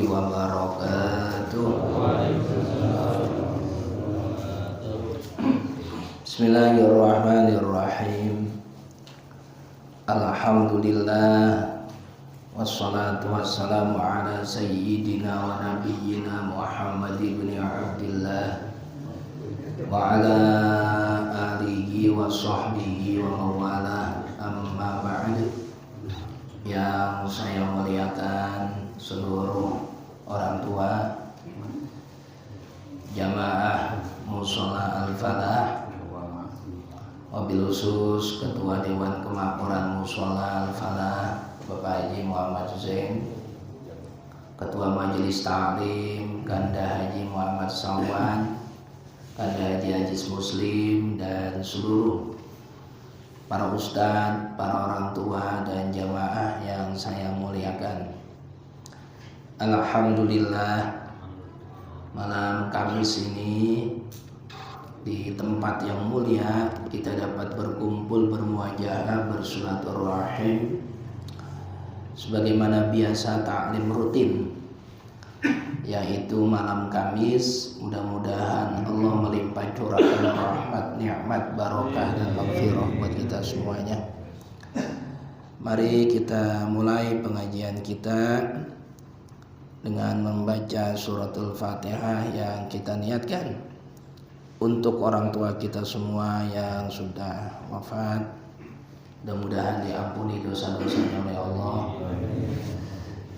wabarakatuh. Bismillahirrahmanirrahim. Alhamdulillah wassalatu wassalamu ala sayyidina wa nabiyyina Muhammad ibn Abdillah wa ala alihi wa sahbihi wa mawalah, amma ba'd. Yang saya muliakan seluruh orang tua jamaah Mushola Al-Falah, wabil khusus Ketua Dewan Kemakmuran Mushola Al-Falah Bapak Haji Muhammad Zain, Ketua Majelis Ta'lim Kanda Haji Muhammad Sawan, Kanda Haji Ajis Muslim, dan seluruh para ustadz, para orang tua dan jamaah yang saya muliakan. Alhamdulillah, malam Kamis ini di tempat yang mulia kita dapat berkumpul, bermuajahah, bersilaturahim sebagaimana biasa taklim rutin, yaitu malam Kamis. Mudah-mudahan Allah melimpah curahkan rahmat, nikmat, barokah dan maghfirah buat kita semuanya. Mari kita mulai pengajian kita dengan membaca suratul Fatihah yang kita niatkan untuk orang tua kita semua yang sudah wafat. Mudah-mudahan diampuni dosa-dosanya oleh Allah,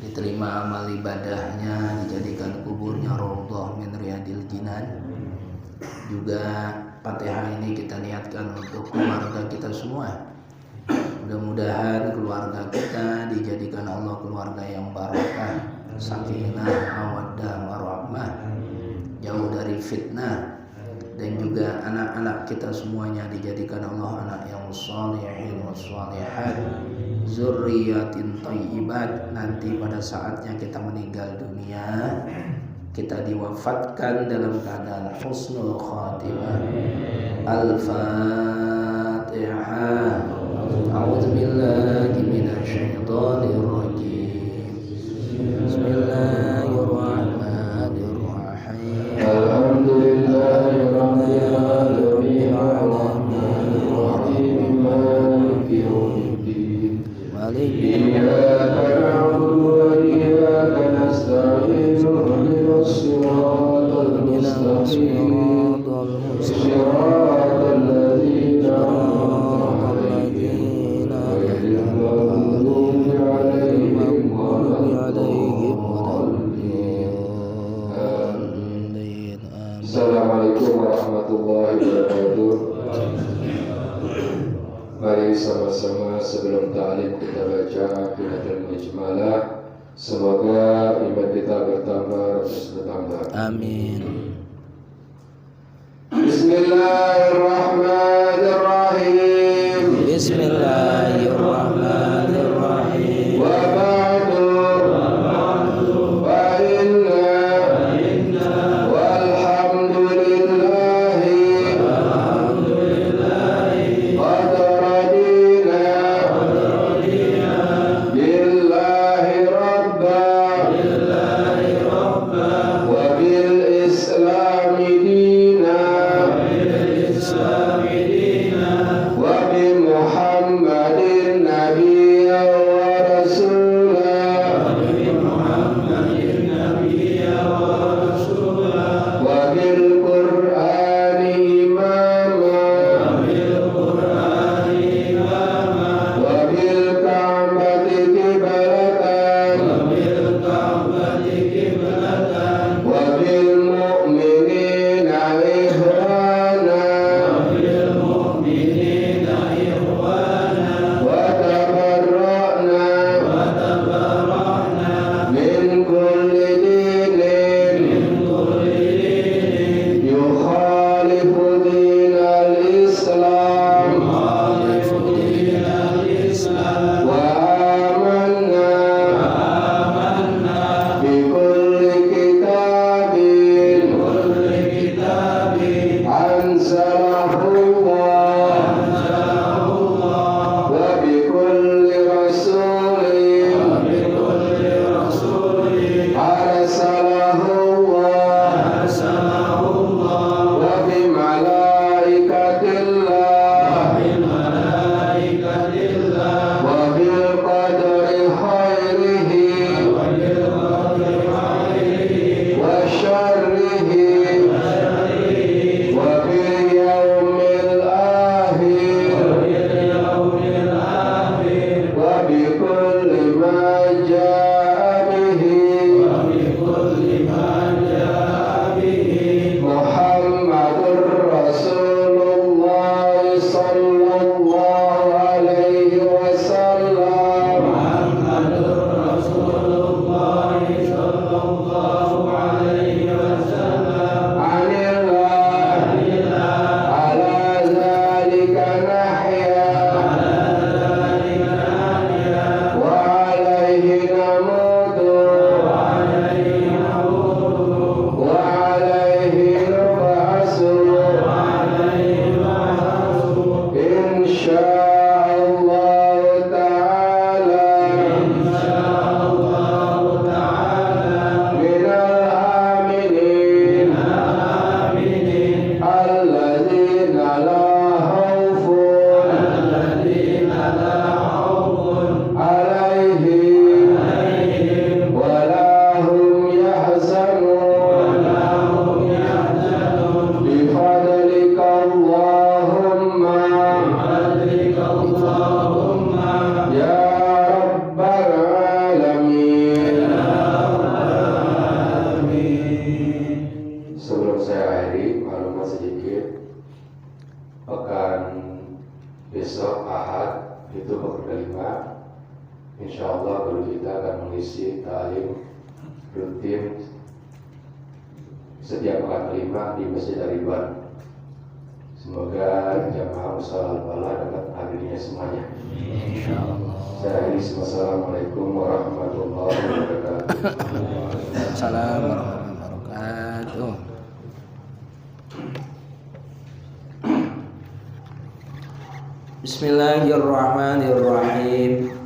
diterima amal ibadahnya, dijadikan kuburnya raudhah min riyadil jinan. Juga Fatihah ini kita niatkan untuk keluarga kita semua. Mudah-mudahan keluarga kita dijadikan Allah keluarga yang barakah, sakinah, mawaddah, warahmah, jauh dari fitnah. Dan juga anak-anak kita semuanya dijadikan Allah anak yang sholihin wa sholihat, zurriyatin thayyibat. Nanti pada saatnya kita meninggal dunia, kita diwafatkan dalam keadaan husnul khatimah. Al-Fatihah. A'udzubillahi minasyaitonir rajim. Bismillahirrahmanirrahim. Alhamdulillahi rabbil alamin, maliki yaumiddin, iyyaka na'budu wa iyyaka nasta'in, ihdinas siratal mustaqim, siratal ladzina an'amta 'alaihim ghairil maghdubi 'alaihim waladdallin. Assalamualaikum warahmatullahi wabarakatuh. Mari sama-sama sebelum ta'lim kita baca Qiratul Mujmalah. Semoga iman kita bertambah terus bertambah. Amin. Bismillahirrahmanirrahim. Bismillahirrahmanirrahim. Wa ba'du fa inna walhamdulillahi qad radina billahi rabba wa bil islami dina insyaallah guru kita akan mengisi ta'lim rutin setiap pekan kelima di Masjid Ar-Ridwan. Semoga jamaah mushola al-falah dapat hadirnya semuanya. Insyaallah. Saya akhiri. Wassalamualaikum warahmatullahi wabarakatuh. Assalamualaikum warahmatullahi wabarakatuh. Bismillahirrahmanirrahim.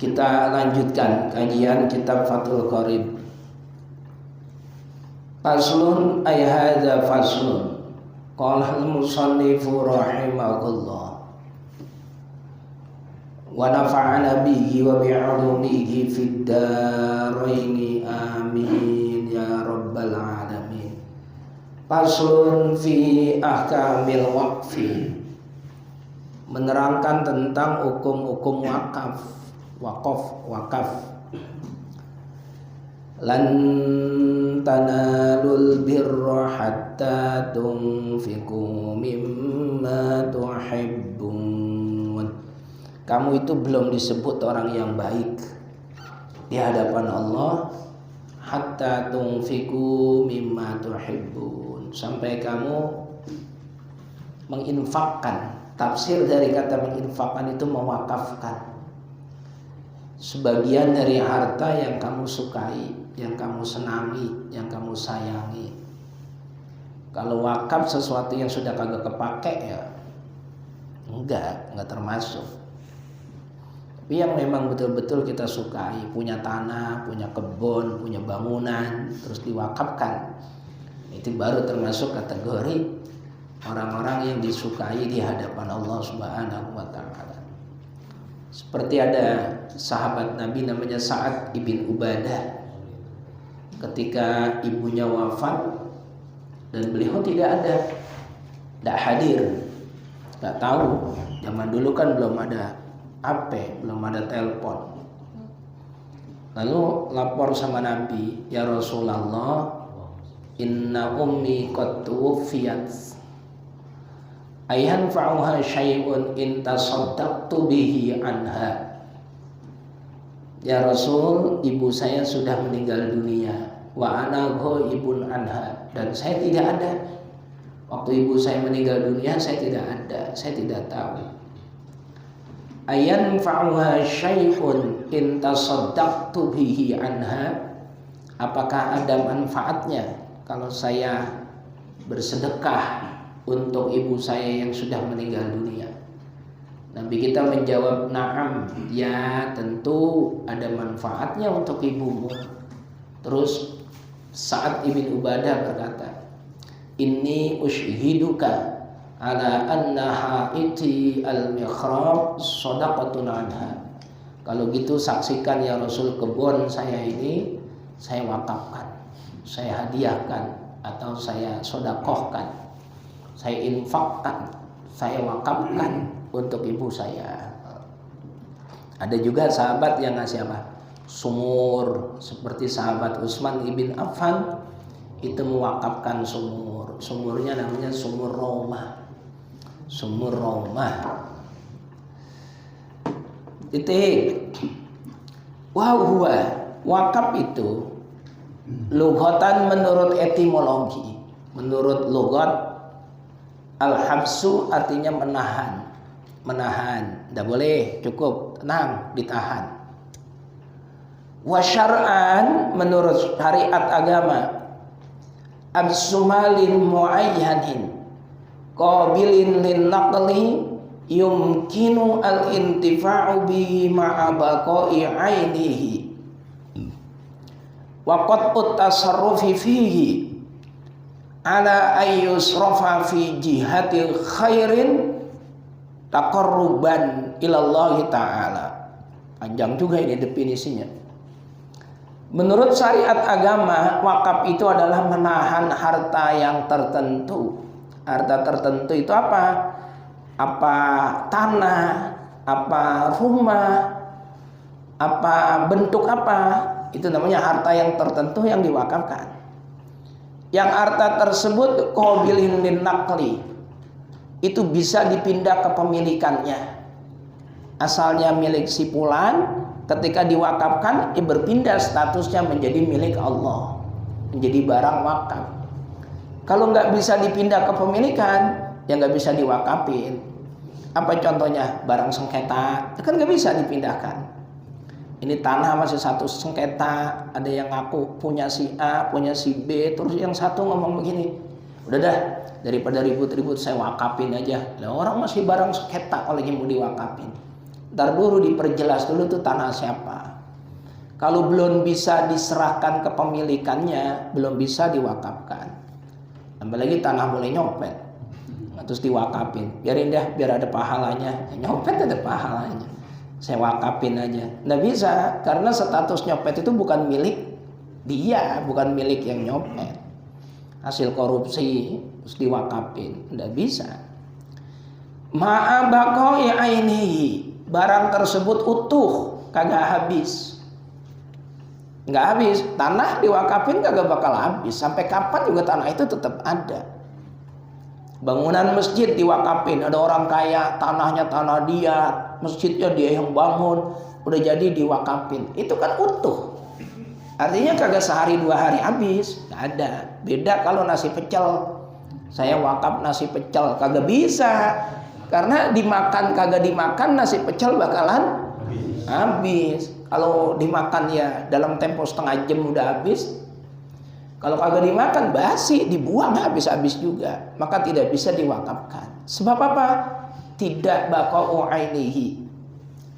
Kita lanjutkan kajian kitab Fathul Qorib. Faslun ay hadza faslun. Qala al-musannifu rahimahullah. Wa nafa'ana bihi wa bi'ulumihi fid daraini amin ya rabbal alamin. Faslun fi ahkamil waqfi. Menerangkan tentang hukum-hukum wakaf. Lan tanalul birra hatta tunfiqu mimma tuhibbun. Kamu itu belum disebut orang yang baik di hadapan Allah hatta tunfiqu mimma tuhibbun, sampai kamu menginfakkan. Tafsir dari kata menginfakkan itu mewakafkan sebagian dari harta yang kamu sukai, yang kamu senangi, yang kamu sayangi. Kalau wakaf sesuatu yang sudah kagak kepake ya enggak termasuk. Tapi yang memang betul-betul kita sukai, punya tanah, punya kebun, punya bangunan, terus diwakafkan, itu baru termasuk kategori orang-orang yang disukai di hadapan Allah Subhanahu wa Ta'ala. Seperti ada sahabat Nabi namanya Sa'ad ibn Ubadah. Ketika ibunya wafat dan beliau tidak hadir, nggak tahu. Zaman dulu kan belum ada HP, belum ada telepon. Lalu lapor sama Nabi, ya Rasulullah, inna ummi qad tuwfiyat, ayanfa'uha syai'un in tasaddaqtu bihi anha. Ya Rasul, ibu saya sudah meninggal dunia, wa ana ghaibun anha, dan saya tidak ada. Waktu ibu saya meninggal dunia saya tidak ada, saya tidak tahu. Ayanfa'uha syai'un in tasaddaqtu bihi anha, apakah ada manfaatnya kalau saya bersedekah untuk ibu saya yang sudah meninggal dunia? Nabi kita menjawab, na'am, ya tentu ada manfaatnya untuk ibumu. Terus Sa'ad ibn Ubadah berkata, inni ushhiduka ala anna ha'iti al-mikhrab shadaqatun anha. Kalau gitu saksikan ya Rasul, kebun saya ini saya wakafkan, saya hadiahkan, atau saya sodakohkan, saya infakkan, saya wakafkan untuk ibu saya. Ada juga sahabat yang ngasih apa? Sumur, seperti sahabat Utsman ibn Affan itu mewakafkan sumur. Sumurnya namanya sumur Roma. Sumur Roma. Titik. Huwa wakaf itu lughatan menurut etimologi, menurut logat al-habsu artinya menahan, tidak boleh, cukup, tenang, ditahan. Wa syar'an menurut syariat agama absumalin muayyanin qabilin lin naqli yumkinu al-intifa'u bihi ma'a baqa'i 'ainihi wa qat'ut tasarrufi fihi ala ayyusrafa fi jihati khairin taqarruban ilallahi ta'ala. Panjang juga ini definisinya. Menurut syariat agama, wakaf itu adalah menahan harta yang tertentu. Harta tertentu itu apa? Apa tanah, apa rumah, apa bentuk apa? Itu namanya harta yang tertentu yang diwakafkan. Yang harta tersebut qabilin lin naqli, itu bisa dipindah kepemilikannya. Asalnya milik si fulan, ketika diwakafkan berpindah statusnya menjadi milik Allah, menjadi barang wakaf. Kalau nggak bisa dipindah kepemilikan, ya nggak bisa diwakafin. Apa contohnya? Barang sengketa, kan nggak bisa dipindahkan. Ini tanah masih satu sengketa, ada yang ngaku punya si A, punya si B, terus yang satu ngomong begini, udah dah, daripada ribut-ribut saya wakafin aja. Lah orang masih barang sengketa kalau mau diwakafin. Ntar dulu diperjelas dulu tuh tanah siapa. Kalau belum bisa diserahkan kepemilikannya, belum bisa diwakafkan. Apalagi tanah boleh nyopet, terus diwakafin, biarin dah, biar ada pahalanya. Nyopet ada pahalanya, saya wakafin aja. Nggak bisa, karena status nyopet itu bukan milik dia, bukan milik yang nyopet. Hasil korupsi terus diwakafin, nggak bisa. Ma'a baqai ainihi, barang tersebut utuh, kagak habis. Nggak habis, tanah diwakafin kagak bakal habis. Sampai kapan juga tanah itu tetap ada. Bangunan masjid diwakafin, ada orang kaya, tanahnya tanah dia, masjidnya dia yang bangun, udah jadi diwakafin. Itu kan utuh. Artinya kagak sehari 2 hari habis, nggak ada. Beda kalau nasi pecel. Saya wakaf nasi pecel, kagak bisa. Karena dimakan kagak dimakan, nasi pecel bakalan habis. Kalau dimakan ya dalam tempo setengah jam udah habis. Kalau kagak dimakan basi, dibuang habis-habis juga. Maka tidak bisa diwakafkan. Sebab apa? Tidak baqa'u ainihi.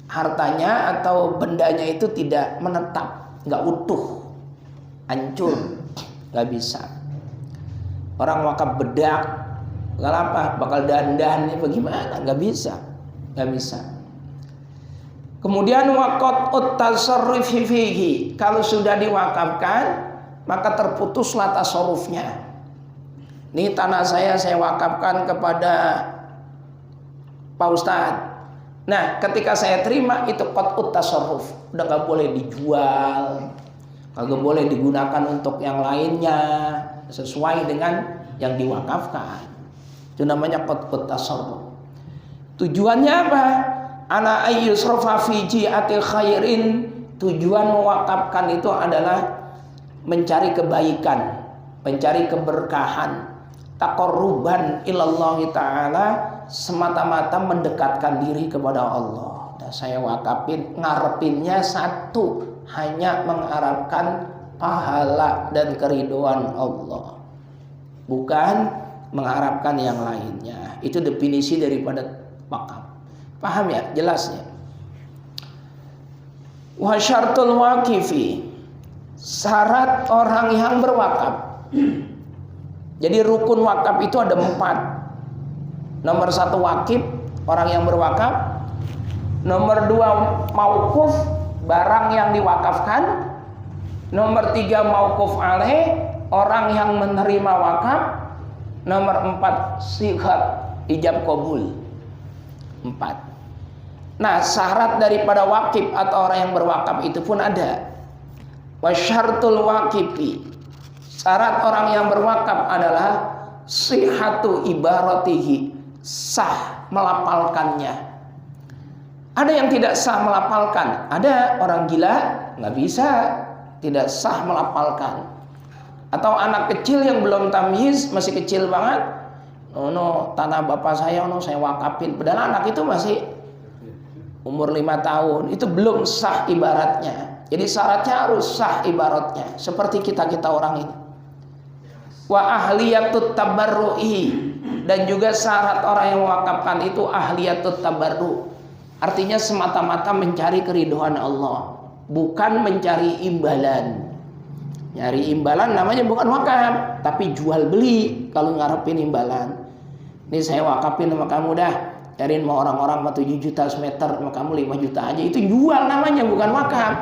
Hartanya atau bendanya itu tidak menetap, nggak utuh, hancur, nggak bisa. Orang wakaf bedak, bakal apa? Bakal dandan, bagaimana? Nggak bisa, nggak bisa. Kemudian waqat tasarruf fihi, kalau sudah diwakafkan maka terputuslah tasarrufnya. Ini tanah saya wakafkan kepada Pak Ustadz. Nah, ketika saya terima itu qat'ut tasarruf, udah nggak boleh dijual, kagak boleh digunakan untuk yang lainnya sesuai dengan yang diwakafkan. Itu namanya qat'ut tasarruf. Tujuannya apa? Ana ayyusrafa fi ji'atil khairin. Tujuan mewakafkan itu adalah mencari kebaikan, mencari keberkahan, taqarruban ilallah ta'ala, semata-mata mendekatkan diri kepada Allah. Dan saya wakafin, ngarepinnya satu, hanya mengharapkan pahala dan keridhaan Allah, bukan mengharapkan yang lainnya. Itu definisi daripada wakaf. Paham ya? Jelasnya. Wa syartul waqifi, syarat orang yang berwakaf. Jadi rukun wakaf itu ada 4. Nomor 1 wakif, orang yang berwakaf. Nomor 2 mauquf, barang yang diwakafkan. Nomor 3 mauquf alaih, orang yang menerima wakaf. Nomor 4 sihat, ijab qabul. 4. Nah, syarat daripada wakif atau orang yang berwakaf itu pun ada. Wasyartul waqifi, syarat orang yang berwakaf adalah sihhatu ibaratihi, sah melapalkannya. Ada yang tidak sah melapalkan, ada orang gila nggak bisa, tidak sah melapalkan. Atau anak kecil yang belum tamyiz, masih kecil banget, no tanah bapak saya, saya wakafin, padahal anak itu masih umur 5 tahun, itu belum sah ibaratnya. Jadi syaratnya harus sah ibaratnya, seperti kita orang ini. Wa ahliyatut tabarru'i, dan juga syarat orang yang mewakafkan itu ahliyatut tabarru. Artinya semata-mata mencari keridhaan Allah, bukan mencari imbalan. Nyari imbalan namanya bukan wakaf, tapi jual beli kalau ngarepin imbalan. Ini saya wakafin sama kamu dah, cariin mau orang-orang 7 juta semeter, sama kamu 5 juta aja. Itu jual namanya, bukan wakaf.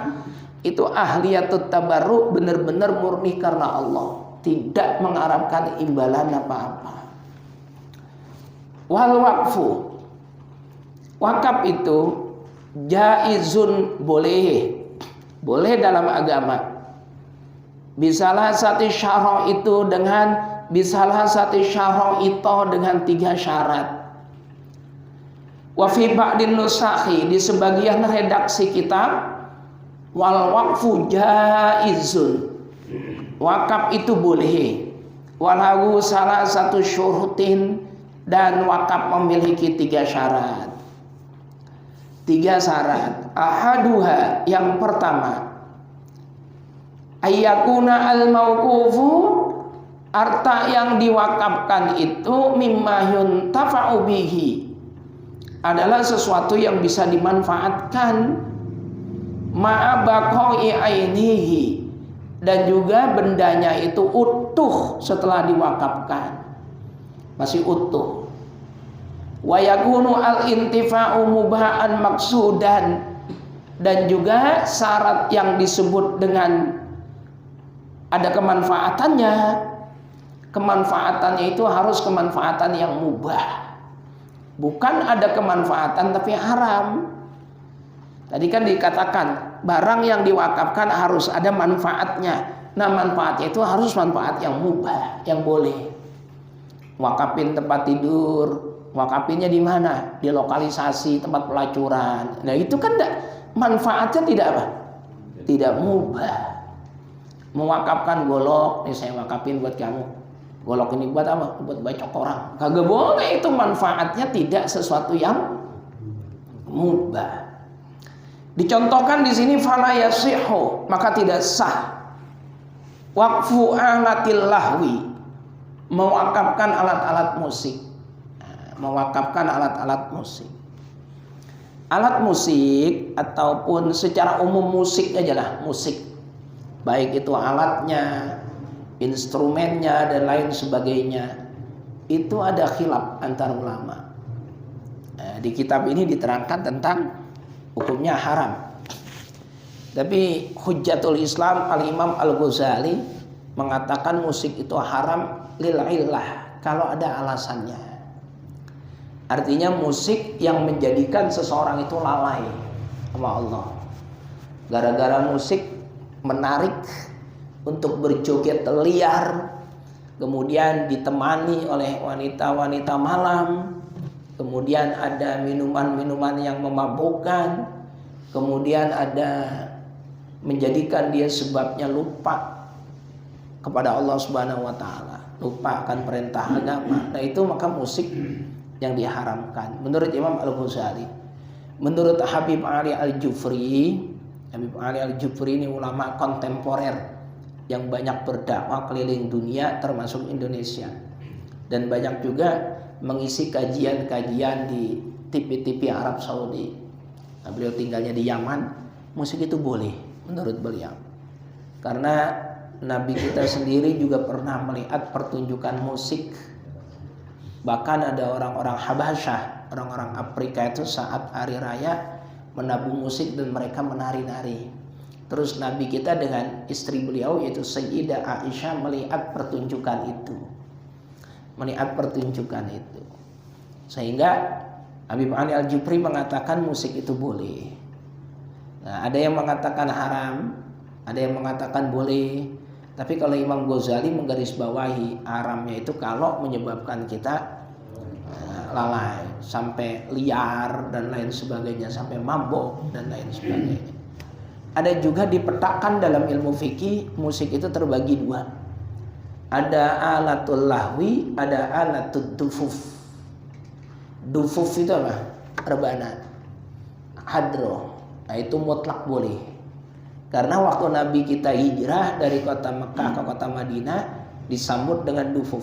Itu ahliyatut tabarru, benar-benar murni karena Allah, tidak mengharapkan imbalan apa-apa. Wal waqfu, wakaf itu jaizun, boleh dalam agama. Bisalah sati syarah itu dengan bisalah sati syarah itu dengan 3 syarat. Wa fi ba'din nusakhi, di sebagian redaksi kitab, wal waqfu jaizun, wakaf itu boleh, walahu salah satu syurutin, dan wakaf memiliki 3 syarat. 3 syarat. Ahaduha, yang pertama, ayyakuna al-mauqufu, harta yang diwakafkan itu mimma yuntafa'u bihi, adalah sesuatu yang bisa dimanfaatkan, ma'a baqa'i ainihi, dan juga bendanya itu utuh setelah diwakafkan, masih utuh. Wa yakunu al-intifa'u mubhaan maksudan, dan juga syarat yang disebut dengan ada kemanfaatannya, kemanfaatannya itu harus kemanfaatan yang mubah, bukan ada kemanfaatan tapi haram. Tadi kan dikatakan barang yang diwakafkan harus ada manfaatnya. Nah, manfaatnya itu harus manfaat yang mubah, yang boleh. Wakafin tempat tidur, wakafinnya di mana? Di lokalisasi tempat pelacuran. Nah, itu kan manfaatnya tidak apa? Tidak mubah. Mewakafkan golok, nih saya wakafin buat kamu. Golok ini buat apa? Buat bacok orang. Kagak boleh, itu manfaatnya tidak sesuatu yang mubah. Dicontohkan di sini fala yasihhu, maka tidak sah. Waqfu alatil lahwi, mewakafkan alat-alat musik. Mewakafkan alat-alat musik. Alat musik ataupun secara umum musik aja lah, musik. Baik itu alatnya, instrumennya dan lain sebagainya, itu ada khilaf antar ulama. Di kitab ini diterangkan tentang hukumnya haram. Tapi Hujjatul Islam Al-Imam Al-Ghazali mengatakan musik itu haram lil illah, kalau ada alasannya. Artinya musik yang menjadikan seseorang itu lalai sama Allah. Gara-gara musik menarik untuk berjoget liar, kemudian ditemani oleh wanita-wanita malam, kemudian ada minuman-minuman yang memabukkan, kemudian ada menjadikan dia sebabnya lupa kepada Allah Subhanahu wa taala, lupa akan perintah agama. Nah, itu maka musik yang diharamkan menurut Imam Al-Ghazali. Menurut Habib Ali Al-Jufri, Habib Ali Al-Jufri ini ulama kontemporer yang banyak berdakwah keliling dunia termasuk Indonesia, dan banyak juga mengisi kajian-kajian di TV-TV Arab Saudi. Nah, beliau tinggalnya di Yaman. Musik itu boleh menurut beliau, karena Nabi kita sendiri juga pernah melihat pertunjukan musik. Bahkan ada orang-orang Habasyah, orang-orang Afrika itu saat hari raya menabung musik dan mereka menari-nari. Terus Nabi kita dengan istri beliau yaitu Sayyidah Aisyah melihat pertunjukan itu. Melihat pertunjukan itu. Sehingga Habib Ali Al-Jufri mengatakan musik itu boleh. Nah, ada yang mengatakan haram, ada yang mengatakan boleh. Tapi kalau Imam Ghazali menggarisbawahi haramnya itu kalau menyebabkan kita lalai, sampai liar dan lain sebagainya, sampai mabuk dan lain sebagainya. Ada juga dipetakan dalam ilmu fikih, musik itu terbagi 2. Ada alatul lahwi, ada alatul dufuf. Dufuf itu apa? Rebana, hadro. Nah, itu mutlak boleh. Karena waktu Nabi kita hijrah dari kota Mekah ke kota Madinah disambut dengan dufuf.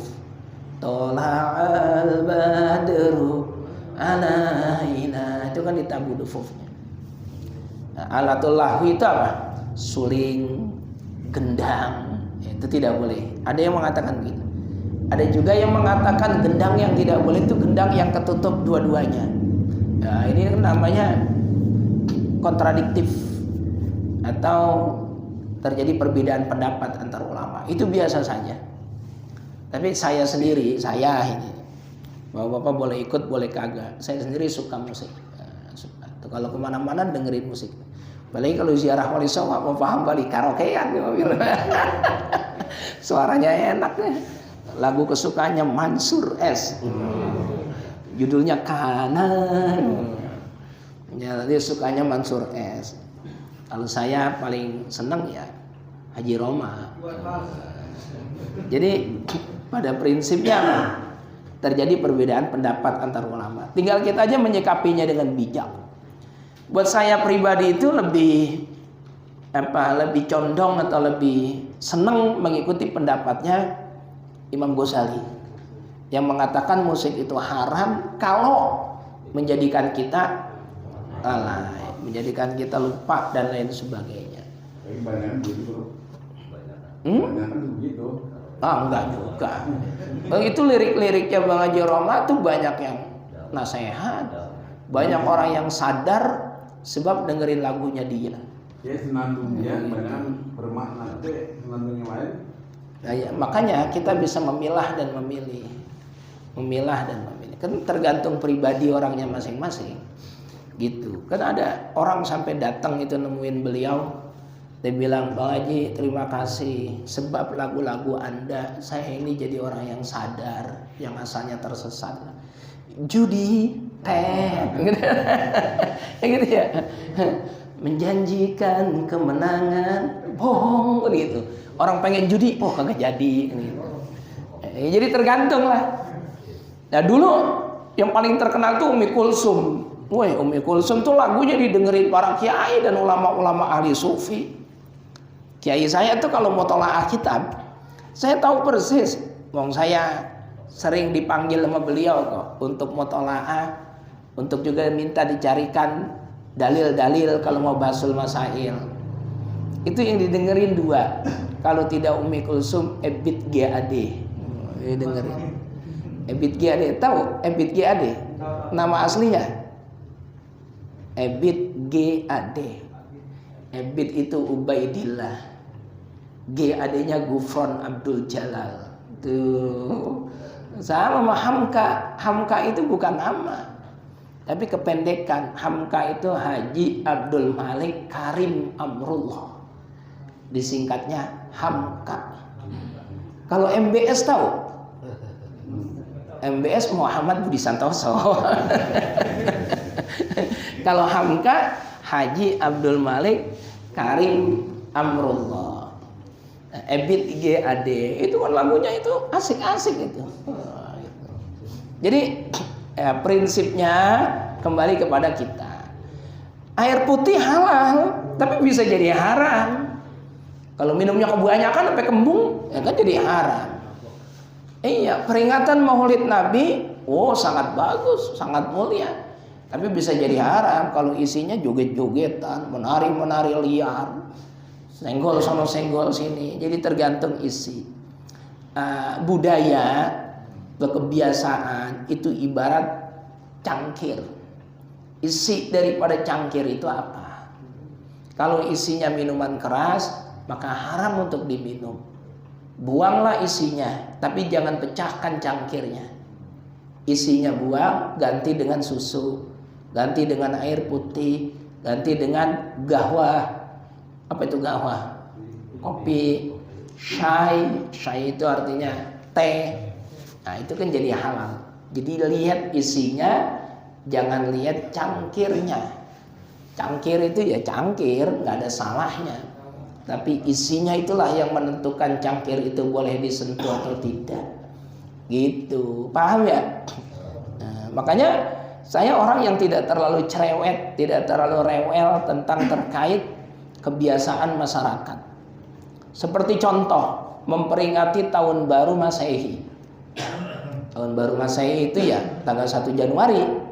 Tola'al badru alaina, itu kan ditabuh dufufnya. Nah, alatul lahwi itu apa? Suling, gendang, itu tidak boleh. Ada yang mengatakan begitu. Ada juga yang mengatakan gendang yang tidak boleh itu gendang yang ketutup dua-duanya. Nah, ini namanya kontradiktif atau terjadi perbedaan pendapat antar ulama. Itu biasa saja. Tapi saya sendiri, ini, bapak-bapak boleh ikut, boleh kagak. Saya sendiri suka musik. Suka. Tuh, kalau kemana-mana dengerin musik. Apalagi kalau ziarah wali songo, mau paham balik karaokean di mobil. Suaranya enak ya. Lagu kesukaannya Mansur S. Judulnya Kanan. Ya, dia sukanya Mansur S. Kalau saya paling senang ya Haji Roma. Jadi pada prinsipnya terjadi perbedaan pendapat antar ulama. Tinggal kita aja menyikapinya dengan bijak. Buat saya pribadi itu lebih condong atau lebih senang mengikuti pendapatnya Imam Ghazali yang mengatakan musik itu haram kalau menjadikan kita lalai, menjadikan kita lupa dan lain sebagainya. Banyak begitu. Banyak begitu. Enggak juga. Begitu lirik-liriknya Bang Haji Roma tuh banyak yang nasihat, banyak orang yang sadar sebab dengerin lagunya dia. Ya senandung dia banyak bermakna deh senandung yang lain. Nah, ya, makanya kita bisa memilah dan memilih, kan tergantung pribadi orangnya masing-masing, gitu. Kan ada orang sampai datang itu nemuin beliau, dia bilang, Bang Haji terima kasih sebab lagu-lagu Anda saya ini jadi orang yang sadar, yang asalnya tersesat. Judi, gitu ya, menjanjikan kemenangan, bohong, gitu. Orang pengen judi, kagak jadi, gitu. Jadi tergantung lah. Nah dulu yang paling terkenal tuh Umi Kulsum. Umi Kulsum tuh lagunya didengerin para kiai dan ulama-ulama ahli sufi. Kiai saya tuh kalau mau tolaah kitab, saya tahu persis. Wong saya sering dipanggil sama beliau kok untuk mutolaah, untuk juga minta dicarikan dalil-dalil kalau mau basul masail. Itu yang didengerin dua. Kalau tidak Umi Kulsum, Ebit GAD. Dengerin. Ebit GAD, tahu Ebit GAD? Nama aslinya Ebit GAD. Ebit itu Ubaidillah. GAD-nya Gufron Abdul Jalal. Tuh. Sama Hamka. Hamka itu bukan nama, tapi kependekan. Hamka itu Haji Abdul Malik Karim Amrullah. Disingkatnya Hamka. Kalau MBS tahu? MBS Muhammad Budi Santoso. Kalau Hamka Haji Abdul Malik Karim Amrullah. Ebit GAD itu kan lagunya itu asik-asik itu. Jadi prinsipnya kembali kepada kita. Air putih halal, tapi bisa jadi haram. Kalau minumnya kebanyakan sampai kembung, ya kan jadi haram. Iya, peringatan Maulid Nabi, sangat bagus, sangat mulia. Tapi bisa jadi haram kalau isinya joget-jogetan, menari-menari liar, senggol sono senggol sini. Jadi tergantung isi. Budaya, kebiasaan itu ibarat cangkir. Isi daripada cangkir itu apa? Kalau isinya minuman keras, maka haram untuk diminum. Buanglah isinya, tapi jangan pecahkan cangkirnya. Isinya buang, ganti dengan susu, ganti dengan air putih, ganti dengan gahwa. Apa itu gahwa? Kopi, syai itu artinya teh. Nah itu kan jadi halal. Jadi lihat isinya, jangan lihat cangkirnya. Cangkir itu ya cangkir, nggak ada salahnya. Tapi isinya itulah yang menentukan cangkir itu boleh disentuh atau tidak. Gitu, paham ya? Nah, makanya saya orang yang tidak terlalu cerewet, tidak terlalu rewel tentang terkait kebiasaan masyarakat. Seperti contoh, memperingati tahun baru Masehi. Tahun baru Masehi itu ya tanggal 1 Januari.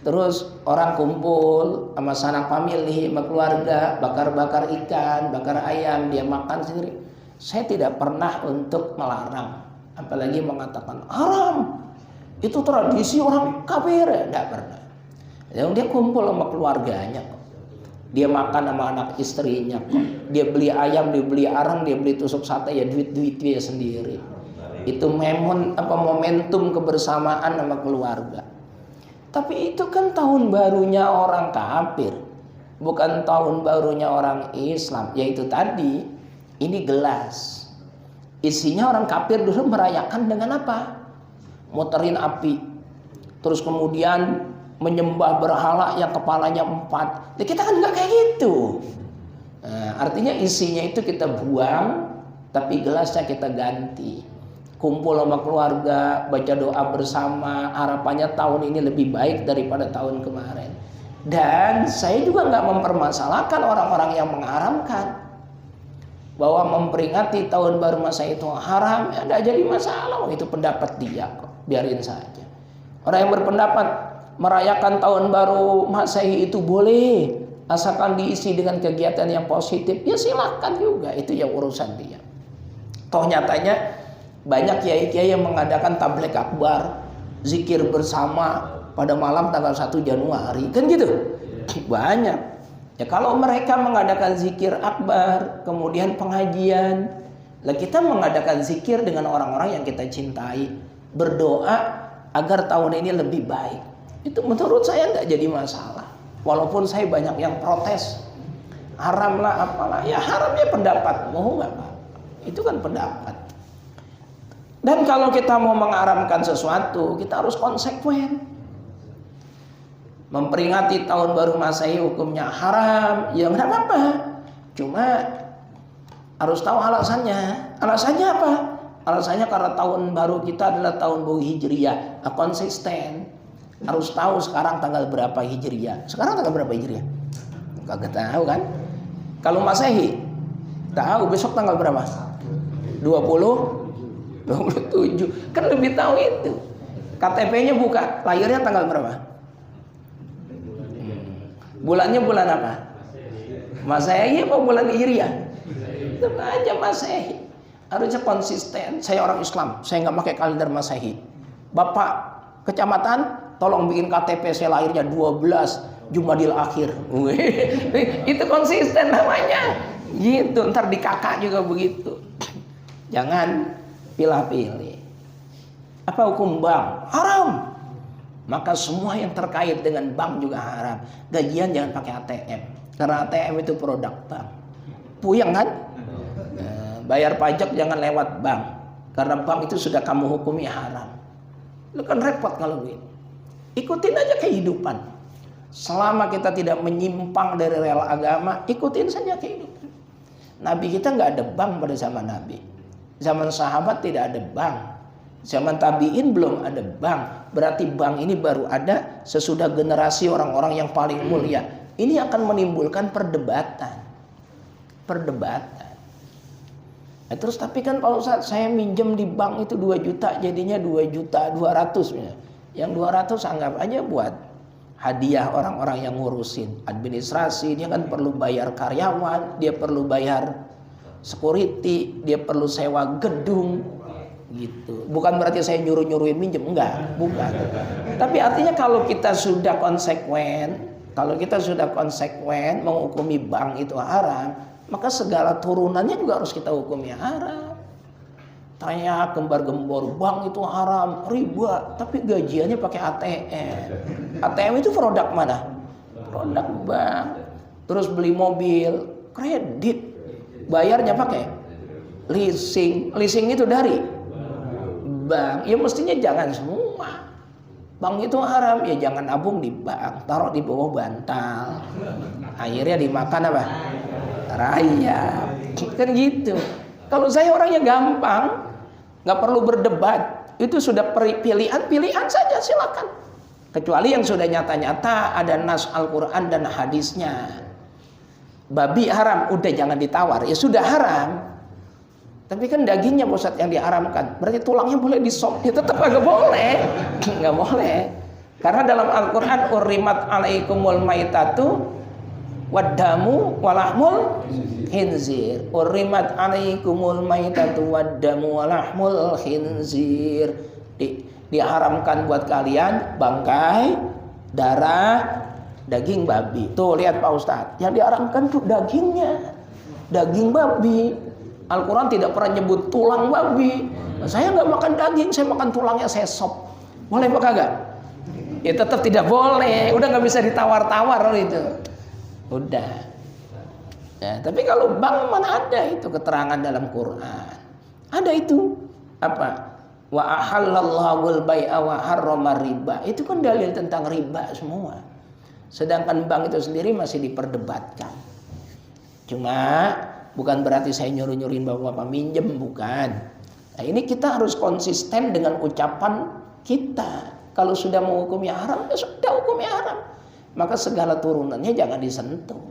Terus orang kumpul sama sanak famili, sama keluarga, bakar-bakar ikan, bakar ayam, dia makan sendiri. Saya tidak pernah untuk melarang, apalagi mengatakan haram. Itu tradisi orang kafir, tidak pernah. Yang dia kumpul sama keluarganya kok. Dia makan sama anak istrinya kok. Dia beli ayam, dia beli arang, dia beli tusuk sate, ya duit-duit dia sendiri. Itu momentum kebersamaan sama keluarga. Tapi itu kan tahun barunya orang kafir, bukan tahun barunya orang Islam. Yaitu tadi, ini gelas. Isinya orang kafir dulu merayakan dengan apa? Muterin api. terus kemudian menyembah berhala yang kepalanya 4. Nah, kita kan nggak kayak gitu. Nah, artinya isinya itu kita buang, tapi gelasnya kita ganti. Kumpul sama keluarga, baca doa bersama, harapannya tahun ini lebih baik daripada tahun kemarin. Dan saya juga nggak mempermasalahkan orang-orang yang mengharamkan bahwa memperingati tahun baru Masehi itu haram, ya tidak jadi masalah. Itu pendapat dia kok, biarin saja. Orang yang berpendapat merayakan tahun baru Masehi itu boleh, asalkan diisi dengan kegiatan yang positif, ya silahkan juga, itu yang urusan dia. Toh nyatanya banyak kiai-kiai yang mengadakan tabligh akbar, zikir bersama pada malam tanggal 1 Januari, kan gitu. Banyak. Ya kalau mereka mengadakan zikir akbar, kemudian pengajian, lah kita mengadakan zikir dengan orang-orang yang kita cintai, berdoa agar tahun ini lebih baik. Itu menurut saya nggak jadi masalah. Walaupun saya banyak yang protes, haram lah apalah, ya haramnya pendapat, mau nggak Pak? Itu kan pendapat. Dan kalau kita mau mengharamkan sesuatu, kita harus konsekuen. Memperingati tahun baru Masehi hukumnya haram, ya nggak apa-apa. Cuma harus tahu alasannya. Alasannya apa? Alasannya karena tahun baru kita adalah tahun baru Hijriah. Konsisten. Harus tahu sekarang tanggal berapa Hijriah. Sekarang tanggal berapa Hijriah? Kagak tahu kan? Kalau Masehi tahu besok tanggal berapa? 27. Kan lebih tahu itu. KTP-nya buka, lahirnya tanggal berapa? Bulannya bulan apa? Masehi apa bulan Hijriah? Itu aja Masehi. Harusnya konsisten. Saya orang Islam, saya nggak pakai kalender Masehi. Bapak kecamatan, tolong bikin KTP saya lahirnya 12 Jumadil Akhir. Itu konsisten namanya. Gitu, ntar di kakak juga begitu. Jangan pilih-pilih. Apa hukum bank? Haram. Maka semua yang terkait dengan bank juga haram. Gajian jangan pakai ATM, karena ATM itu produk bank. Puyeng kan? Bayar pajak jangan lewat bank, karena bank itu sudah kamu hukumi haram. Lu kan repot kalau begitu. Ikutin aja kehidupan. Selama kita tidak menyimpang dari rel agama, ikutin saja kehidupan. Nabi kita nggak ada bank pada zaman Nabi. Zaman sahabat tidak ada bank. Zaman tabi'in belum ada bank. Berarti bank ini baru ada sesudah generasi orang-orang yang paling mulia. Ini akan menimbulkan perdebatan. Nah, terus tapi kan Pak Ustadz, saya minjem di bank itu 2 juta, jadinya 2.200.000. Yang 200 anggap aja buat hadiah orang-orang yang ngurusin administrasi. Dia kan perlu bayar karyawan, dia perlu bayar security, dia perlu sewa gedung gitu. Bukan berarti saya nyuruh-nyuruhin minjem, enggak, bukan. Tapi artinya kalau kita sudah konsekuen menghukumi bank itu haram, maka segala turunannya juga harus kita hukumi haram. Tanya gembar-gembor bank itu haram, riba, tapi gajiannya pakai ATM. ATM itu produk mana? Produk bank. Terus beli mobil, kredit, bayarnya pakai leasing. Leasing itu dari bank. Ya mestinya jangan semua. Bank itu haram, ya jangan nabung di bank, taruh di bawah bantal. Akhirnya dimakan apa? Rayap. Kan gitu. Kalau saya orangnya gampang, nggak perlu berdebat. Itu sudah pilihan saja, silakan. Kecuali yang sudah nyata-nyata ada nas Al-Quran dan hadisnya. Babi haram, udah jangan ditawar. Ya sudah haram. Tapi kan dagingnya Ustaz yang diharamkan. Berarti tulangnya boleh disop. Ya tetap agak boleh. Nggak boleh. Karena dalam Al-Quran urimat alaikumul maitatu waddamu walahmul khinzir. Urimat alaikumul maitatu waddamu walahmul khinzir. Diharamkan buat kalian bangkai, darah, daging babi. Tuh lihat Pak Ustadz, yang diharamkan tuh dagingnya, daging babi. Al-Quran tidak pernah nyebut tulang babi. Saya nggak makan daging, saya makan tulangnya, saya sop. Boleh apa kagak? Ya tetap tidak boleh. Udah nggak bisa ditawar-tawar itu. Udah. Ya, tapi kalau bank mana ada itu keterangan dalam Quran? Ada itu apa? Wa ahallallahu al-bai'a wa harrama riba. Itu kan dalil tentang riba semua. Sedangkan bank itu sendiri masih diperdebatkan. Cuma bukan berarti saya nyuruh-nyuruhin Bapak minjem, bukan. Nah, ini kita harus konsisten dengan ucapan kita. Kalau sudah menghukumi haram, ya sudah hukumi haram. Maka segala turunannya jangan disentuh.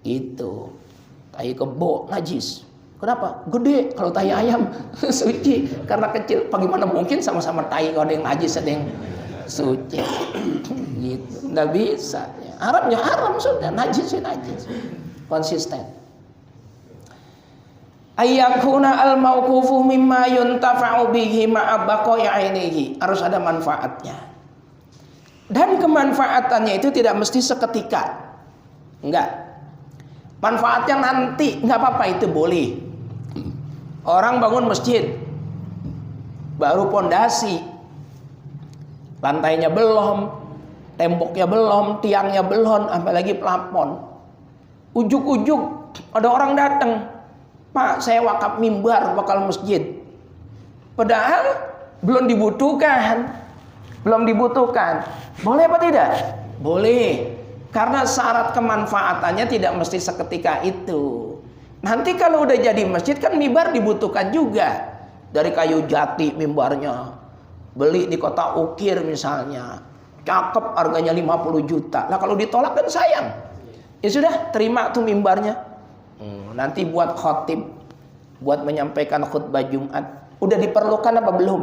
Itu. Tai kebo najis. Kenapa? Gede. Kalau tai ayam suci. Karena kecil. Bagaimana mungkin sama-sama tai, kalau ada yang najis, ada yang suci. Gitu. Nggak bisa. Haram ya haram sudah. Najis ya najis. Konsisten. Ayyakuna al-mauqufu mimma yuntafa'u bihi ma'a baqa'i 'ainihi. Harus ada manfaatnya. Dan kemanfaatannya itu tidak mesti seketika. Enggak. Manfaatnya nanti, enggak apa-apa, itu boleh. Orang bangun masjid, baru pondasi, lantainya belum, temboknya belum, tiangnya belum, apalagi plafon. Ujuk-ujuk ada orang datang, Pak, saya wakaf mimbar bakal masjid. Padahal belum dibutuhkan. Boleh apa tidak? Boleh. Karena syarat kemanfaatannya tidak mesti seketika itu. Nanti kalau udah jadi masjid kan mimbar dibutuhkan juga. Dari kayu jati mimbarnya. Beli di kota Ukir misalnya. Cakep, harganya 50 juta. Lah kalau ditolak kan sayang. Ya sudah, terima tuh mimbarnya. Nanti buat khotib, buat menyampaikan khutbah Jumat. Udah diperlukan apa belum?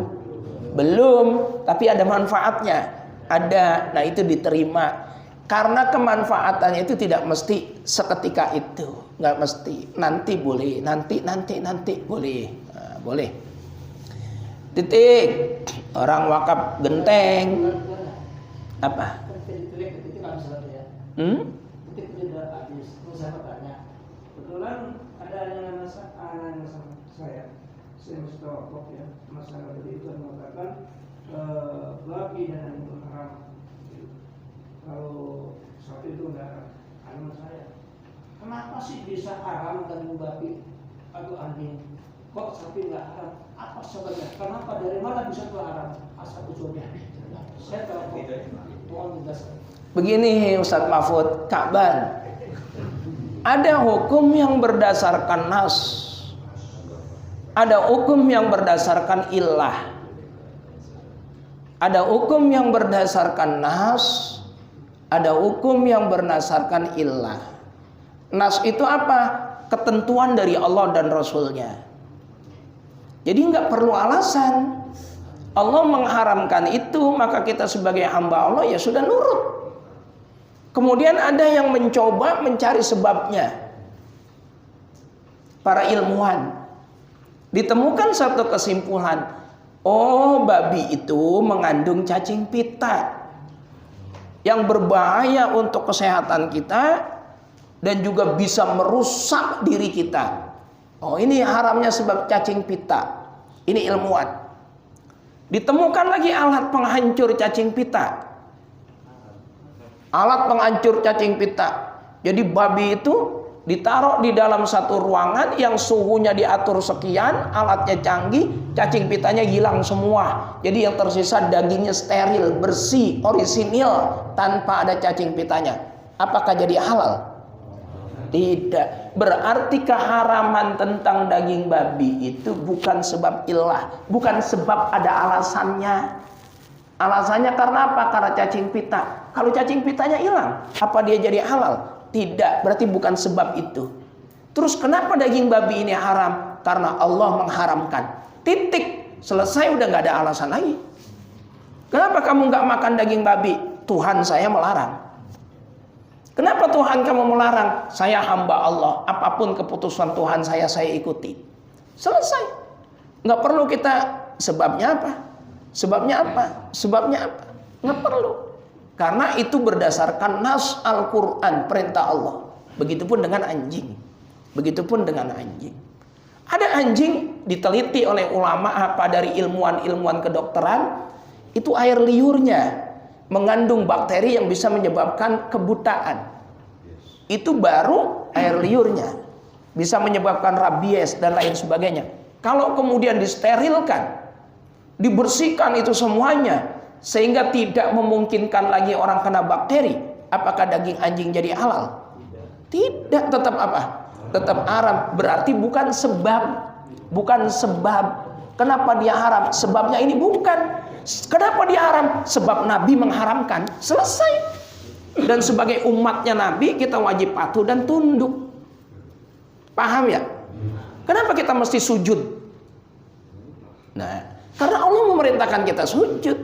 Belum, tapi ada manfaatnya. Ada, nah itu diterima. Karena kemanfaatannya itu tidak mesti seketika itu, nggak mesti. Nanti boleh, nanti boleh, nah, boleh. Titik. Orang wakaf genteng. Apa? Kebetulan ada yang nanya sama saya masih tahu ya, masalah tadi itu mengatakan babi dan itu haram. Kalau sapi itu enggak haram, saya kenapa sih bisa haram daging babi atau anjing? Kok sapi enggak haram? Apa sebabnya? Kenapa, dari mana bisa itu haram? Asal usulnya saya tahu. Mohon dijelaskan. Begini Ustadz Mahfud, Ka'ban. Ada hukum yang berdasarkan nas. Ada hukum yang berdasarkan illah. Ada hukum yang berdasarkan nas. Ada hukum yang berdasarkan illah. Nas itu apa? Ketentuan dari Allah dan Rasulnya. Jadi nggak perlu alasan. Allah mengharamkan itu, maka kita sebagai hamba Allah ya sudah nurut. Kemudian ada yang mencoba mencari sebabnya. Para ilmuwan ditemukan satu kesimpulan. Oh, babi itu mengandung cacing pita yang berbahaya untuk kesehatan kita dan juga bisa merusak diri kita. Oh, ini haramnya sebab cacing pita. Ini ilmuwan. Ditemukan lagi alat penghancur cacing pita. Alat penghancur cacing pita. Jadi babi itu ditaruh di dalam satu ruangan yang suhunya diatur sekian, alatnya canggih, cacing pitanya hilang semua. Jadi yang tersisa dagingnya steril, bersih, orisinil, tanpa ada cacing pitanya. Apakah jadi halal? Tidak. Berarti keharaman tentang daging babi itu bukan sebab illah, bukan sebab ada alasannya. Alasannya karena apa? Karena cacing pita. Kalau cacing pitanya hilang, apa dia jadi halal? Tidak, berarti bukan sebab itu. Terus kenapa daging babi ini haram? Karena Allah mengharamkan. Titik. Selesai, udah nggak ada alasan lagi. Kenapa kamu nggak makan daging babi? Tuhan saya melarang. Kenapa Tuhan kamu melarang? Saya hamba Allah. Apapun keputusan Tuhan saya ikuti. Selesai. Nggak perlu kita sebabnya apa? Sebabnya apa? Sebabnya apa? Nggak perlu. Karena itu berdasarkan nas Al-Quran, perintah Allah. Begitupun dengan anjing. Begitupun dengan anjing. Ada anjing diteliti oleh ulama apa dari ilmuwan-ilmuwan kedokteran. Itu air liurnya mengandung bakteri yang bisa menyebabkan kebutaan. Itu baru air liurnya. Bisa menyebabkan rabies dan lain sebagainya. Kalau kemudian disterilkan, dibersihkan itu semuanya sehingga tidak memungkinkan lagi orang kena bakteri, apakah daging anjing jadi halal? Tidak, tetap apa? Tetap haram. Berarti bukan sebab. Bukan sebab. Kenapa dia haram? Sebabnya ini bukan. Kenapa dia haram? Sebab Nabi mengharamkan. Selesai. Dan sebagai umatnya Nabi, kita wajib patuh dan tunduk. Paham ya? Kenapa kita mesti sujud? Nah, karena Allah memerintahkan kita sujud.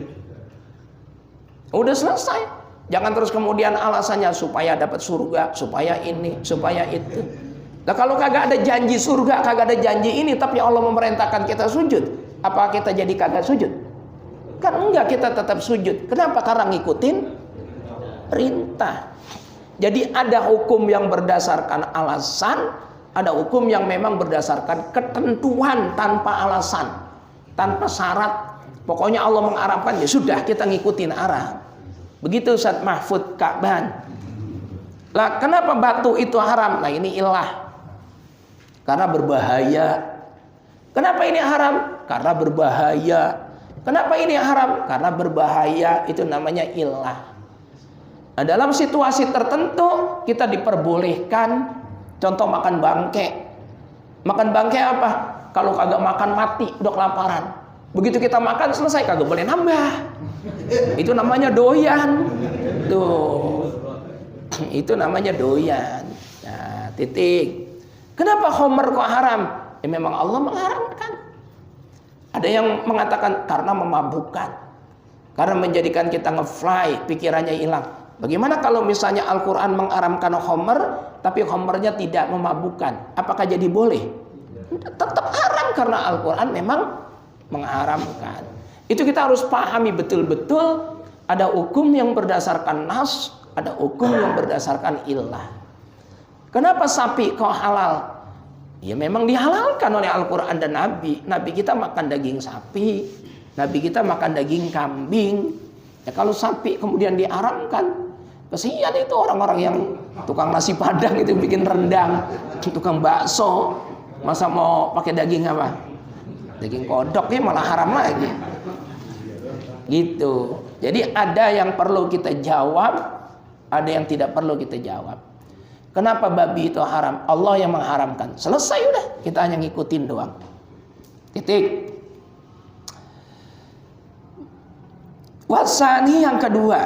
Udah selesai. Jangan terus kemudian alasannya supaya dapat surga, supaya ini, supaya itu. Nah, kalau kagak ada janji surga, kagak ada janji ini, tapi Allah memerintahkan kita sujud, apa kita jadi kagak sujud? Kan enggak, kita tetap sujud. Kenapa? Karena ngikutin perintah. Jadi ada hukum yang berdasarkan alasan, ada hukum yang memang berdasarkan ketentuan tanpa alasan, tanpa syarat. Pokoknya Allah mengharapkan, ya sudah, kita ngikutin arah. Begitu Ustaz Mahfud Ka'ban. Lah kenapa batu itu haram? Nah ini ilah. Karena berbahaya. Kenapa ini haram? Karena berbahaya. Kenapa ini haram? Karena berbahaya. Itu namanya ilah. Nah, dalam situasi tertentu kita diperbolehkan, contoh makan bangke. Makan bangke apa? Kalau kagak makan mati, udah kelaparan. Begitu kita makan selesai, kagak boleh nambah. Itu namanya doyan. Tuh. Itu namanya doyan. Nah, titik. Kenapa khamr kok haram? Ya memang Allah mengharamkan. Ada yang mengatakan karena memabukkan. Karena menjadikan kita ngefly, pikirannya hilang. Bagaimana kalau misalnya Al-Quran mengharamkan khamr, tapi khamrnya tidak memabukkan? Apakah jadi boleh? Tetap haram karena Al-Quran memang mengharamkan. Itu kita harus pahami betul-betul. Ada hukum yang berdasarkan nas, ada hukum yang berdasarkan ilah. Kenapa sapi kok halal? Ya memang dihalalkan oleh Al-Quran dan Nabi. Nabi kita makan daging sapi, Nabi kita makan daging kambing. Ya kalau sapi kemudian diharamkan, kesian itu orang-orang yang tukang nasi padang itu bikin rendang, tukang bakso, masa mau pakai daging apa? Daging kodok, ya malah haram lagi. Gitu. Jadi ada yang perlu kita jawab, ada yang tidak perlu kita jawab. Kenapa babi itu haram? Allah yang mengharamkan. Selesai udah, kita hanya ngikutin doang. Titik. Wasani yang kedua.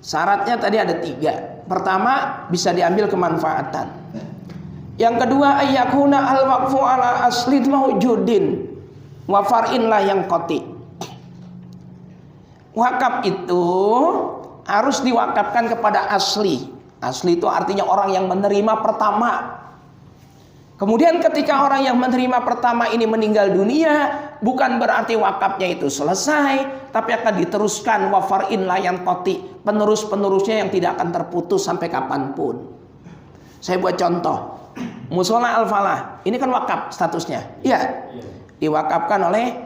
Syaratnya tadi ada 3. Pertama, bisa diambil kemanfaatan. Yang kedua, ayyakuna al-waqfu ala aslid mawjudin wa far'in la yang qati. Wakaf itu harus diwakafkan kepada asli. Asli itu artinya orang yang menerima pertama. Kemudian ketika orang yang menerima pertama ini meninggal dunia, bukan berarti wakafnya itu selesai, tapi akan diteruskan wa far'in la yang qati, penerus-penerusnya yang tidak akan terputus sampai kapanpun. Saya buat contoh. Musola Al-Falah, ini kan wakaf statusnya. Iya. Diwakafkan oleh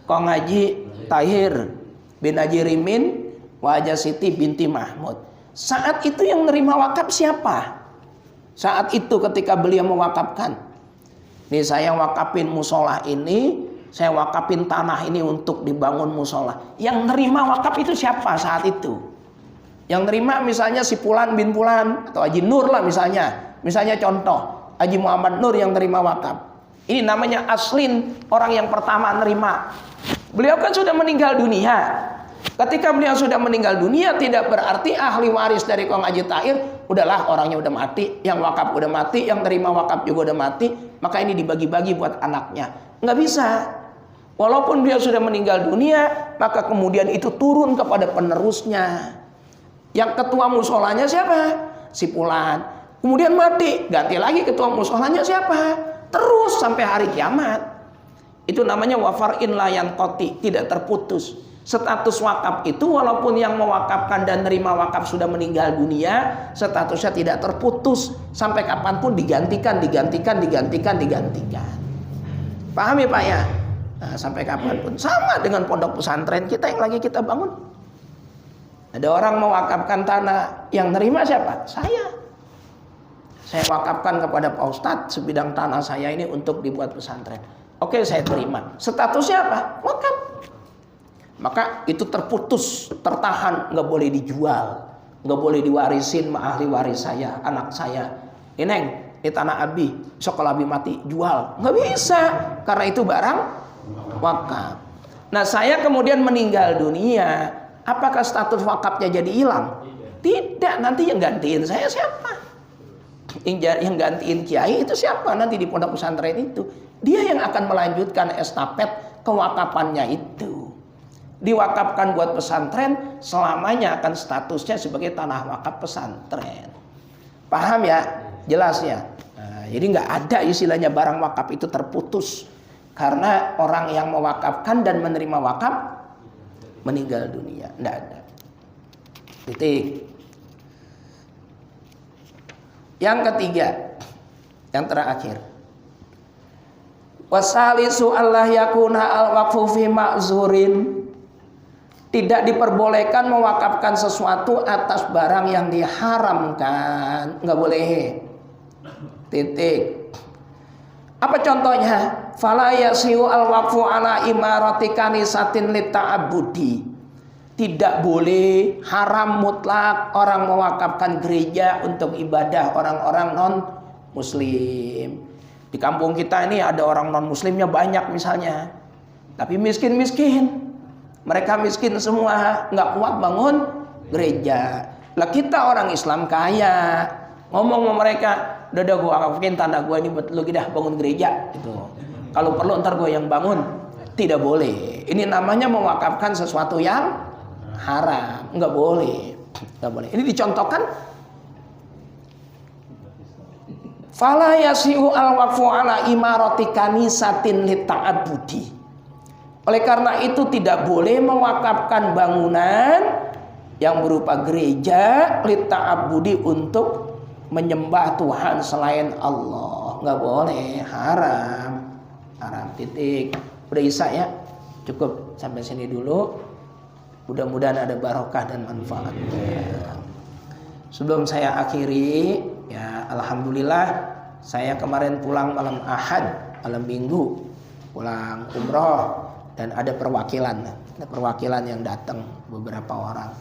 Kong Haji Tahir bin Haji Rimin wa Haja Siti binti Mahmud. Saat itu yang nerima wakaf siapa? Saat itu ketika beliau mewakafkan. Nih saya wakafin musola ini, saya wakafin tanah ini untuk dibangun musola. Yang nerima wakaf itu siapa saat itu? Yang nerima misalnya si Fulan bin Fulan atau Haji Nur lah misalnya. Misalnya contoh, Haji Muhammad Nur yang terima wakaf. Ini namanya aslin, orang yang pertama nerima. Beliau kan sudah meninggal dunia. Ketika beliau sudah meninggal dunia, tidak berarti ahli waris dari Kong Haji Tahir, udahlah orangnya udah mati, yang wakaf udah mati, yang terima wakaf juga udah mati, maka ini dibagi-bagi buat anaknya. Nggak bisa. Walaupun beliau sudah meninggal dunia, maka kemudian itu turun kepada penerusnya. Yang ketua musolanya siapa? Si Fulan. Kemudian mati, ganti lagi ketua musolanya siapa? Terus sampai hari kiamat. Itu namanya wafar'in la yanqati, tidak terputus. Status wakaf itu walaupun yang mewakafkan dan nerima wakaf sudah meninggal dunia, statusnya tidak terputus sampai kapanpun digantikan. Paham ya Pak ya? Nah, sampai kapanpun. Sama dengan pondok pesantren kita yang lagi kita bangun. Ada orang mewakafkan tanah, yang nerima siapa? Saya wakafkan kepada Pak Ustadz sebidang tanah saya ini untuk dibuat pesantren. Oke, saya terima. Statusnya apa? Wakaf. Maka itu terputus, tertahan, nggak boleh dijual, nggak boleh diwarisin sama ahli waris saya, anak saya. Neng, ini tanah abi, sekolah abi mati, jual. Nggak bisa, karena itu barang wakaf. Nah, saya kemudian meninggal dunia, apakah status wakafnya jadi hilang? Tidak, nanti yang gantiin saya siapa? Yang gantiin kiai itu siapa nanti di pondok pesantren itu? Dia yang akan melanjutkan estafet kewakafannya itu. Diwakafkan buat pesantren, selamanya akan statusnya sebagai tanah wakaf pesantren. Paham ya? Jelas ya? Nah, jadi nggak ada istilahnya barang wakaf itu terputus karena orang yang mewakafkan dan menerima wakaf meninggal dunia. Nggak ada. Titik. Yang ketiga, yang terakhir. Wasalisu Allah yakuna al-waqfu fi ma'zurin. Tidak diperbolehkan mewakafkan sesuatu atas barang yang diharamkan. Nggak boleh. Titik. Apa contohnya? Fala yasiu al-waqfu ala imarati kanisatin lita'abudi. Tidak boleh, haram mutlak orang mewakafkan gereja untuk ibadah orang-orang non-muslim. Di kampung kita ini ada orang non-muslimnya banyak misalnya. Tapi miskin-miskin. Mereka miskin semua, nggak kuat bangun gereja. Lah kita orang Islam kaya, ngomong sama mereka, udah gue wakafin tanah gue ini buat lu dah bangun gereja. Gitu. Kalau perlu ntar gue yang bangun. Tidak boleh. Ini namanya mewakafkan sesuatu yang haram. Nggak boleh. Nggak boleh. Ini dicontohkan. Fala yasi'u al-waqfu ala imarati kanisatin lita'abudi. Oleh karena itu tidak boleh mewakafkan bangunan yang berupa gereja lita'abudi untuk menyembah Tuhan selain Allah. Nggak boleh, haram. Haram, titik. Udah Isa ya? Cukup sampai sini dulu. Mudah-mudahan ada barokah dan manfaatnya. Sebelum saya akhiri, ya alhamdulillah saya kemarin pulang malam Ahad, malam Minggu, pulang umroh. Dan ada perwakilan yang datang beberapa orang.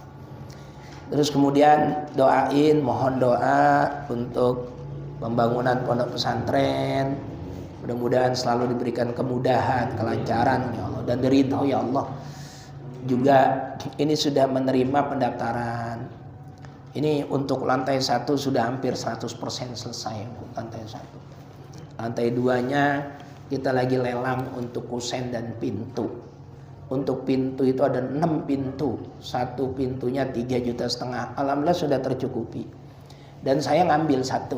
Terus kemudian doain, mohon doa untuk pembangunan pondok pesantren. Mudah-mudahan selalu diberikan kemudahan, kelancaran ya Allah, dan diridhoi ya Allah. Juga ini sudah menerima pendaftaran. Ini untuk lantai 1 sudah hampir 100% selesai untuk lantai 1. Lantai 2-nya kita lagi lelang untuk kusen dan pintu. Untuk pintu itu ada 6 pintu. Satu pintunya 3,5 juta. Alhamdulillah sudah tercukupi. Dan saya ngambil 1.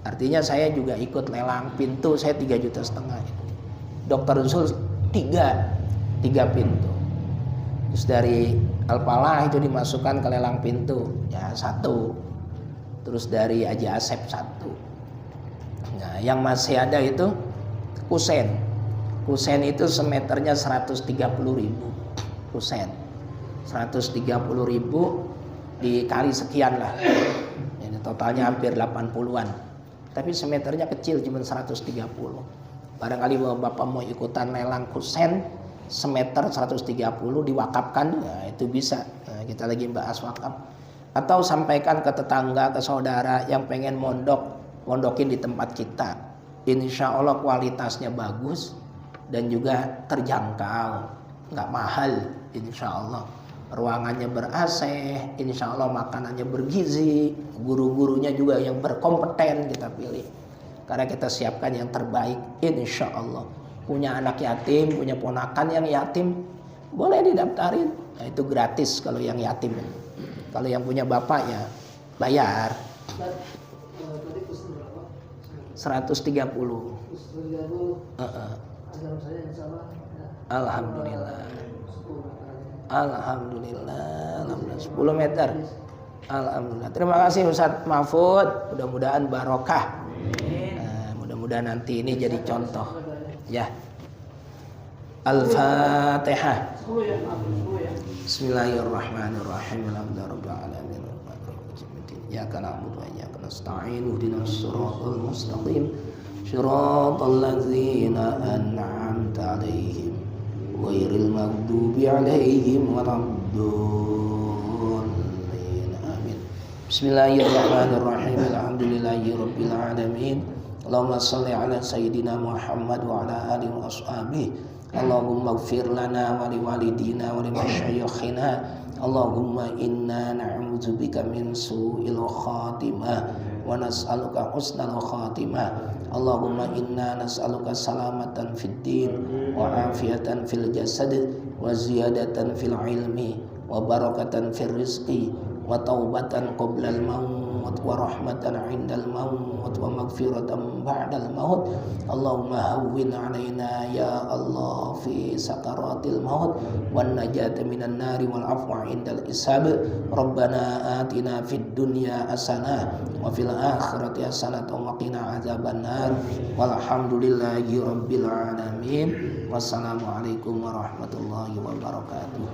Artinya saya juga ikut lelang pintu. Saya 3,5 juta. Dr. Usul 3 pintu. Terus dari Al-Falah itu dimasukkan ke lelang pintu. Ya 1. Terus dari Haji Asep 1. Nah yang masih ada itu kusen. Kusen itu semeternya 130.000. Kusen 130.000 dikali sekian lah. Ini totalnya hampir 80-an. Tapi semeternya kecil cuma 130. Barangkali Bapak mau ikutan lelang kusen semeter 130 diwakafkan, ya itu bisa. Nah, kita lagi bahas wakaf. Atau sampaikan ke tetangga, ke saudara yang pengen mondokin di tempat kita. Insya Allah kualitasnya bagus dan juga terjangkau, nggak mahal. Insya Allah ruangannya ber-AC, insya Allah makanannya bergizi, guru-gurunya juga yang berkompeten kita pilih. Karena kita siapkan yang terbaik, insya Allah. Punya anak yatim, punya ponakan yang yatim, boleh didaftarin. Nah, itu gratis kalau yang yatim. Kalau yang punya bapak ya bayar. 130. Alhamdulillah. Alhamdulillah. 10 meter. Alhamdulillah. Terima kasih Ustadz Mahfud. Mudah-mudahan barokah. Nah, mudah-mudahan nanti ini jadi contoh. Ya. Al-Fatihah. Bismillahirrahmanirrahim. Alhamdulillahirabbil alamin. Iyyaka na'budu wa iyyaka nasta'in. Ihdinas siratal mustaqim. Shiratal ladzina an'amta 'alaihim ghairil maghdubi 'alaihim waladdallin. Amin. Bismillahirrahmanirrahim. Alhamdulillahirabbil alamin. Allahumma shalli ala sayyidina Muhammad wa ala alihi wa ashabihi. Allahumma ighfir lana wa liwalidina wa limasyayikhina. Allahumma inna na'udzubika min su'il khatimah wa nas'aluka husnal khatimah. Allahumma inna nas'aluka salamatan fid din wa afiyatan fil jasad wa ziyadatan fil ilmi wa barakatan fil rizqi wa taubatan qoblal maut wa rahmatan 'indal maut wa maghfiratan ba'dal maut. Allahumma hawwin 'alaina ya Allah fi sakaratil maut wan najata minan nari wal afwa 'indal hisab. Rabbana atina fid dunya hasanah wa fil akhirati hasanah wa qina adzabannar. Walhamdulillahi rabbil alamin. Wassalamualaikum warahmatullahi wabarakatuh.